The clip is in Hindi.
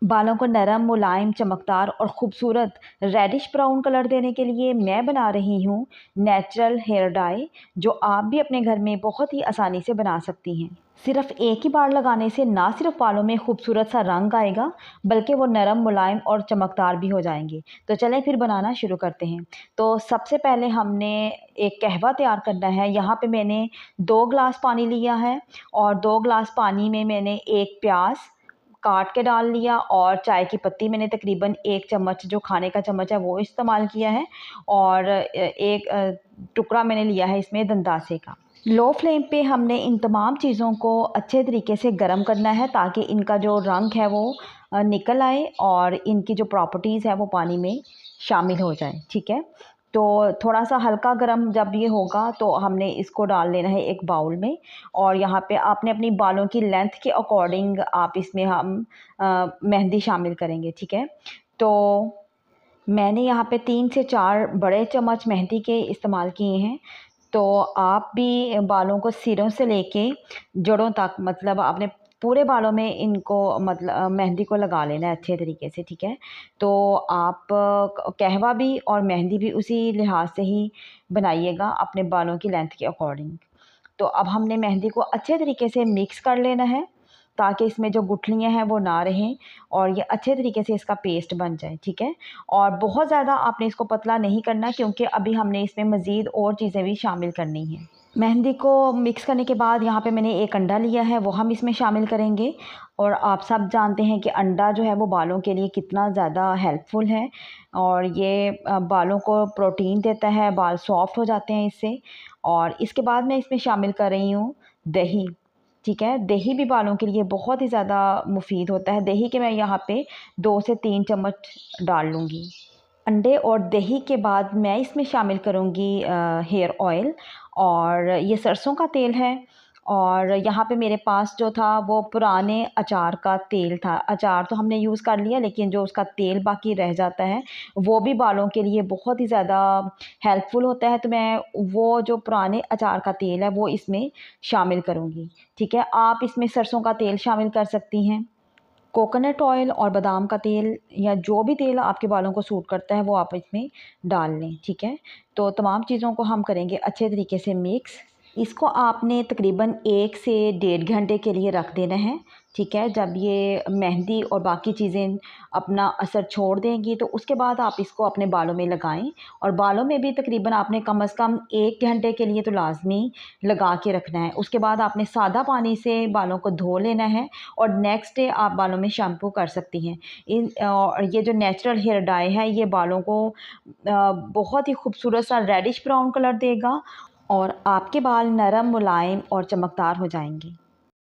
बालों को नरम, मुलायम, चमकदार और ख़ूबसूरत रेडिश ब्राउन कलर देने के लिए मैं बना रही हूँ नेचुरल हेयर डाई, जो आप भी अपने घर में बहुत ही आसानी से बना सकती हैं। सिर्फ एक ही बार लगाने से ना सिर्फ बालों में खूबसूरत सा रंग आएगा, बल्कि वो नरम, मुलायम और चमकदार भी हो जाएंगे। तो चलें फिर बनाना शुरू करते हैं। तो सबसे पहले हमने एक कहवा तैयार करना है। यहाँ पे मैंने 2 गिलास पानी लिया है और 2 गिलास पानी में मैंने एक प्याज काट के डाल लिया और चाय की पत्ती मैंने तकरीबन 1 चम्मच, जो खाने का चम्मच है वो इस्तेमाल किया है, और एक टुकड़ा मैंने लिया है इसमें दंतासे का। लो फ्लेम पे हमने इन तमाम चीज़ों को अच्छे तरीके से गर्म करना है ताकि इनका जो रंग है वो निकल आए और इनकी जो प्रॉपर्टीज़ है वो पानी में शामिल हो जाए। ठीक है, तो थोड़ा सा हल्का गरम जब ये होगा तो हमने इसको डाल लेना है एक बाउल में, और यहाँ पे आपने अपनी बालों की लेंथ के अकॉर्डिंग आप इसमें हम मेहंदी शामिल करेंगे। ठीक है, तो मैंने यहाँ पे 3 से 4 बड़े चम्मच मेहंदी के इस्तेमाल किए हैं। तो आप भी बालों को सिरों से लेके जड़ों तक, मतलब आपने पूरे बालों में इनको मतलब मेहंदी को लगा लेना है अच्छे तरीके से। ठीक है, तो आप कहवा भी और मेहंदी भी उसी लिहाज से ही बनाइएगा अपने बालों की लेंथ के अकॉर्डिंग। तो अब हमने मेहंदी को अच्छे तरीके से मिक्स कर लेना है ताकि इसमें जो गुठलियाँ हैं वो ना रहें और ये अच्छे तरीके से इसका पेस्ट बन जाए। ठीक है, और बहुत ज़्यादा आपने इसको पतला नहीं करना क्योंकि अभी हमने इसमें मज़ीद और चीज़ें भी शामिल करनी हैं। मेहंदी को मिक्स करने के बाद यहाँ पे मैंने एक अंडा लिया है, वो हम इसमें शामिल करेंगे। और आप सब जानते हैं कि अंडा जो है वो बालों के लिए कितना ज़्यादा हेल्पफुल है, और ये बालों को प्रोटीन देता है, बाल सॉफ्ट हो जाते हैं इससे। और इसके बाद मैं इसमें शामिल कर रही हूँ दही। ठीक है, दही भी बालों के लिए बहुत ही ज़्यादा मुफीद होता है। दही के मैं यहाँ पे 2 से 3 चम्मच डाल लूँगी। अंडे और दही के बाद मैं इसमें शामिल करूँगी हेयर ऑयल, और ये सरसों का तेल है। और यहाँ पे मेरे पास जो था वो पुराने अचार का तेल था। अचार तो हमने यूज़ कर लिया, लेकिन जो उसका तेल बाकी रह जाता है वो भी बालों के लिए बहुत ही ज़्यादा हेल्पफुल होता है। तो मैं वो जो पुराने अचार का तेल है वो इसमें शामिल करूँगी। ठीक है, आप इसमें सरसों का तेल शामिल कर सकती हैं, कोकोनट ऑयल और बादाम का तेल, या जो भी तेल आपके बालों को सूट करता है वो आप इसमें डाल लें। ठीक है, तो तमाम चीज़ों को हम करेंगे अच्छे तरीके से मिक्स। इसको आपने तकरीबन 1 से 1.5 घंटे के लिए रख देना है। ठीक है, जब ये मेहंदी और बाकी चीज़ें अपना असर छोड़ देंगी तो उसके बाद आप इसको अपने बालों में लगाएं, और बालों में भी तकरीबन आपने कम से कम 1 घंटे के लिए तो लाजमी लगा के रखना है। उसके बाद आपने सादा पानी से बालों को धो लेना है और नेक्स्ट डे आप बालों में शैम्पू कर सकती हैं। और ये जो नेचुरल हेयर डाई है ये बालों को बहुत ही खूबसूरत सा रेडिश ब्राउन कलर देगा और आपके बाल नरम, मुलायम और चमकदार हो जाएंगे।